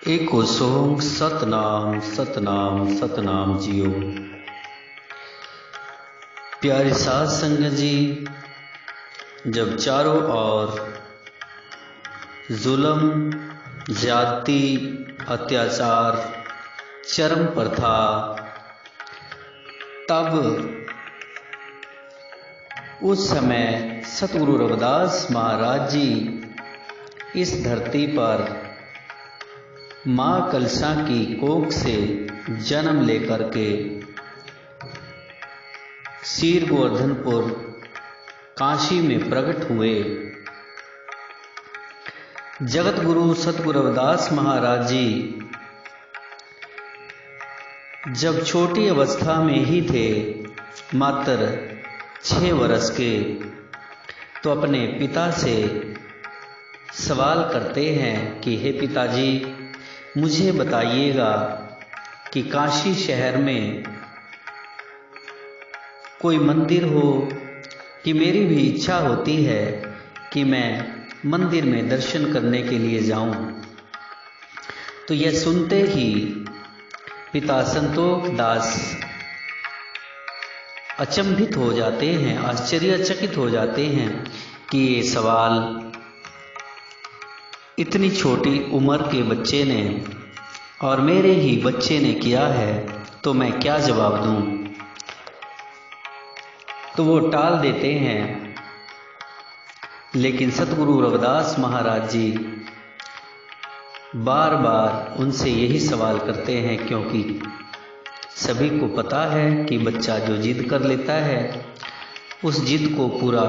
एको song Satnam Satnam Satnam जियो। प्यारे साध संगत जी, जब चारों ओर जुल्म, ज्यादती, अत्याचार चरम पर था, तब उस समय सतगुरु रविदास महाराज जी इस धरती पर माँ कलसा की कोख से जन्म लेकर के सीर गोवर्धनपुर काशी में प्रकट हुए। जगत गुरु सतगुरु रविदास महाराज जी जब छोटी अवस्था में ही थे, मात्र 6 वर्ष के, तो अपने पिता से सवाल करते हैं कि हे पिताजी, मुझे बताइएगा कि काशी शहर में कोई मंदिर हो, कि मेरी भी इच्छा होती है कि मैं मंदिर में दर्शन करने के लिए जाऊं। तो यह सुनते ही पिता संतोख दास अचंभित हो जाते हैं, आश्चर्यचकित हो जाते हैं कि ये सवाल इतनी छोटी उम्र के बच्चे ने और मेरे ही बच्चे ने किया है, तो मैं क्या जवाब दूं। तो वो टाल देते हैं, लेकिन सतगुरु रविदास महाराज जी बार बार उनसे यही सवाल करते हैं, क्योंकि सभी को पता है कि बच्चा जो जिद कर लेता है उस जिद को पूरा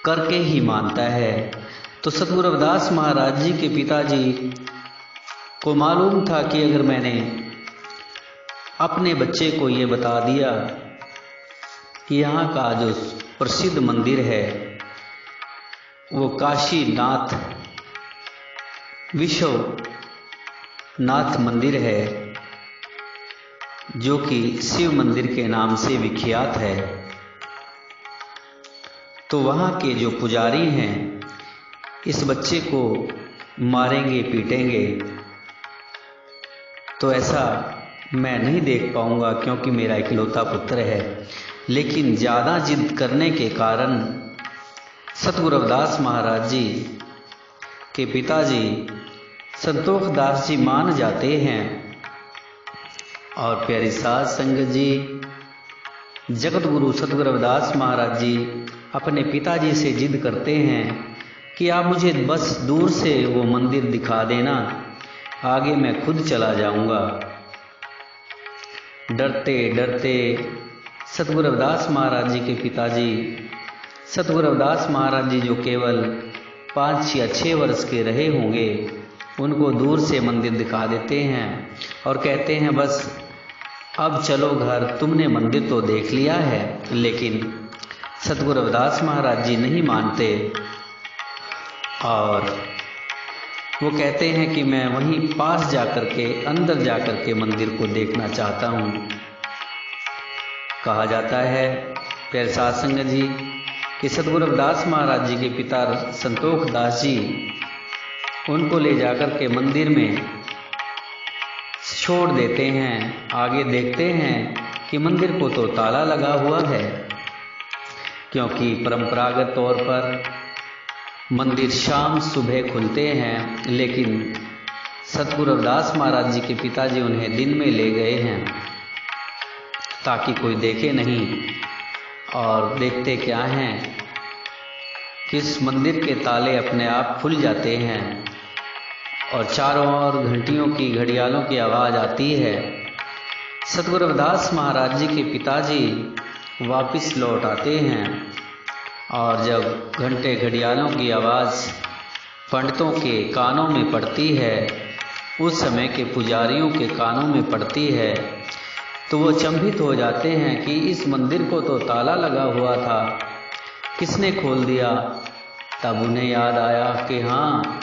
करके ही मानता है। तो सतगुरु रविदास महाराज जी के पिताजी को मालूम था कि अगर मैंने अपने बच्चे को ये बता दिया कि यहाँ का जो प्रसिद्ध मंदिर है वो काशी नाथ विश्वनाथ मंदिर है, जो कि शिव मंदिर के नाम से विख्यात है, तो वहाँ के जो पुजारी हैं इस बच्चे को मारेंगे, पीटेंगे, तो ऐसा मैं नहीं देख पाऊंगा, क्योंकि मेरा इकलौता पुत्र है। लेकिन ज़्यादा जिद करने के कारण सतगुरु रविदास महाराज जी के पिताजी संतोख दास जी मान जाते हैं। और प्यारी साध संगत जी, जगत गुरु सतगुरु रविदास महाराज जी अपने पिताजी से जिद करते हैं कि आप मुझे बस दूर से वो मंदिर दिखा देना, आगे मैं खुद चला जाऊंगा। डरते डरते सतगुरु रविदास महाराज जी के पिताजी, सतगुरु रविदास महाराज जी जो केवल 5 या 6 वर्ष के रहे होंगे, उनको दूर से मंदिर दिखा देते हैं और कहते हैं बस अब चलो घर, तुमने मंदिर तो देख लिया है। लेकिन सतगुरु रविदास महाराज जी नहीं मानते और वो कहते हैं कि मैं वहीं पास जाकर के, अंदर जाकर के मंदिर को देखना चाहता हूँ। कहा जाता है प्यारे साध संगत जी कि सतगुरु रविदास महाराज जी के पिता संतोख दास जी उनको ले जाकर के मंदिर में छोड़ देते हैं। आगे देखते हैं कि मंदिर को तो ताला लगा हुआ है, क्योंकि परंपरागत तौर पर मंदिर शाम सुबह खुलते हैं, लेकिन सतगुरु रविदास महाराज जी के पिताजी उन्हें दिन में ले गए हैं ताकि कोई देखे नहीं। और देखते क्या हैं कि इस मंदिर के ताले अपने आप खुल जाते हैं और चारों ओर घंटियों की, घड़ियालों की आवाज़ आती है। सतगुरु रविदास महाराज जी के पिताजी वापस लौट आते हैं और जब घंटे घड़ियालों की आवाज़ पंडितों के कानों में पड़ती है, उस समय के पुजारियों के कानों में पड़ती है, तो वो अचंभित हो जाते हैं कि इस मंदिर को तो ताला लगा हुआ था, किसने खोल दिया। तब उन्हें याद आया कि हाँ,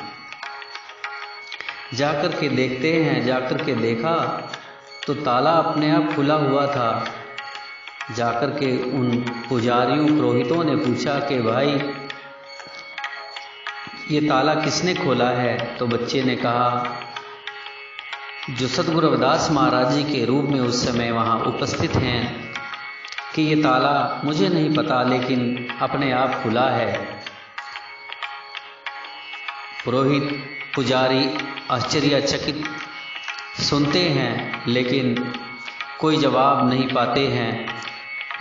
जाकर के देखते हैं। जाकर के देखा तो ताला अपने आप खुला हुआ था। जाकर के उन पुजारियों, पुरोहितों ने पूछा कि भाई ये ताला किसने खोला है। तो बच्चे ने कहा जो सतगुरु रविदास महाराज जी के रूप में उस समय वहाँ उपस्थित हैं कि ये ताला मुझे नहीं पता लेकिन अपने आप खुला है। पुरोहित पुजारी आश्चर्यचकित सुनते हैं लेकिन कोई जवाब नहीं पाते हैं।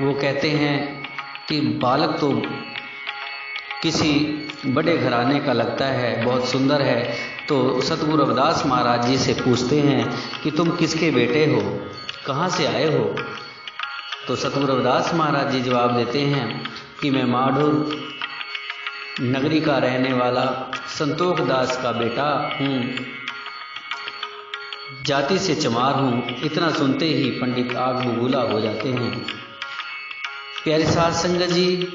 वो कहते हैं कि बालक तो किसी बड़े घराने का लगता है, बहुत सुंदर है। तो सतगुरु रविदास महाराज जी से पूछते हैं कि तुम किसके बेटे हो, कहाँ से आए हो? तो सतगुरु रविदास महाराज जी जवाब देते हैं कि मैं माढ़ुर नगरी का रहने वाला संतोख दास का बेटा हूँ, जाति से चमार हूँ। इतना सुनते ही पंडित आग बबूला हो जाते हैं। प्यारे साध संगत जी,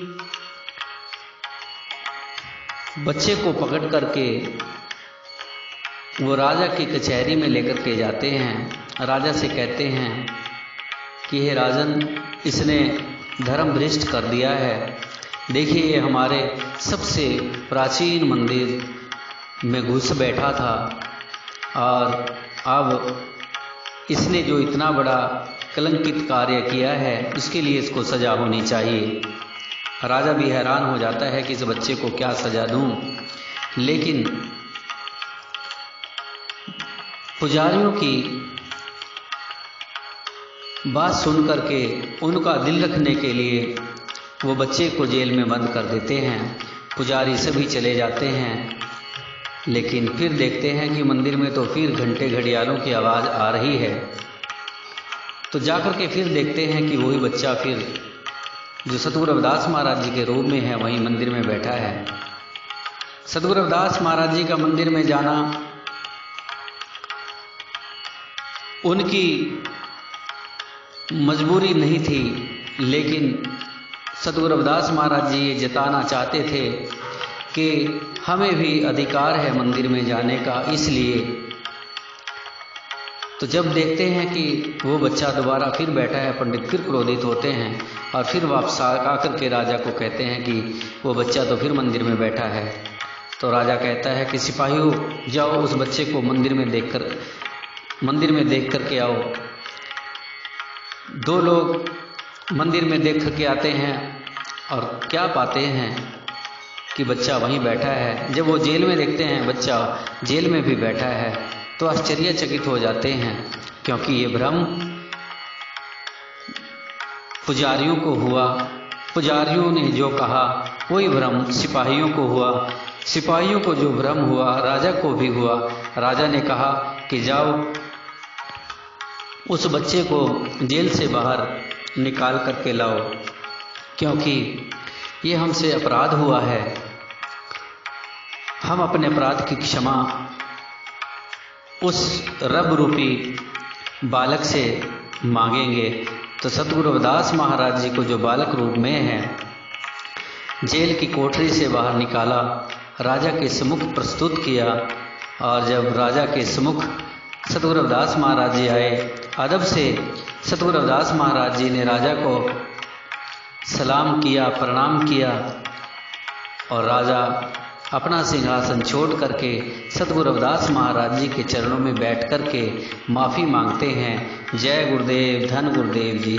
बच्चे को पकड़ करके वो राजा की कचहरी में लेकर के जाते हैं। राजा से कहते हैं कि हे राजन, इसने धर्म भ्रष्ट कर दिया है। देखिए, ये हमारे सबसे प्राचीन मंदिर में घुस बैठा था और अब इसने जो इतना बड़ा कलंकित कार्य किया है, इसके लिए इसको सजा होनी चाहिए। राजा भी हैरान हो जाता है कि इस बच्चे को क्या सजा दूं, लेकिन पुजारियों की बात सुन करके उनका दिल रखने के लिए वो बच्चे को जेल में बंद कर देते हैं। पुजारी सभी चले जाते हैं, लेकिन फिर देखते हैं कि मंदिर में तो फिर घंटे घड़ियालों की आवाज़ आ रही है। तो जाकर के फिर देखते हैं कि वही बच्चा फिर जो सतगुरु रविदास महाराज जी के रूप में है वहीं मंदिर में बैठा है। सतगुरु रविदास महाराज जी का मंदिर में जाना उनकी मजबूरी नहीं थी, लेकिन सतगुरु रविदास महाराज जी ये जताना चाहते थे कि हमें भी अधिकार है मंदिर में जाने का। इसलिए तो जब देखते हैं कि वो बच्चा दोबारा फिर बैठा है, पंडित फिर क्रोधित होते हैं और फिर वापस आकर के राजा को कहते हैं कि वो बच्चा तो फिर मंदिर में बैठा है। तो राजा कहता है कि सिपाहियों, जाओ उस बच्चे को मंदिर में देख कर के आओ। दो लोग मंदिर में देख कर के आते हैं और क्या पाते हैं कि बच्चा वहीं बैठा है। जब वो जेल में देखते हैं बच्चा जेल में भी बैठा है तो आश्चर्यचकित हो जाते हैं, क्योंकि ये भ्रम पुजारियों को हुआ। पुजारियों ने जो कहा वही भ्रम सिपाहियों को हुआ। सिपाहियों को जो भ्रम हुआ राजा को भी हुआ। राजा ने कहा कि जाओ उस बच्चे को जेल से बाहर निकाल करके लाओ, क्योंकि ये हमसे अपराध हुआ है। हम अपने अपराध की क्षमा उस रब रूपी बालक से मांगेंगे। तो सतगुरु रविदास महाराज जी को जो बालक रूप में है जेल की कोठरी से बाहर निकाला, राजा के सम्मुख प्रस्तुत किया। और जब राजा के सम्मुख सतगुरु रविदास महाराज जी आए, अदब से सतगुरु रविदास महाराज जी ने राजा को सलाम किया, प्रणाम किया और राजा अपना सिंहासन छोड़ करके सतगुरु रविदास महाराज जी के चरणों में बैठ करके माफ़ी मांगते हैं। जय गुरुदेव, धन गुरुदेव जी।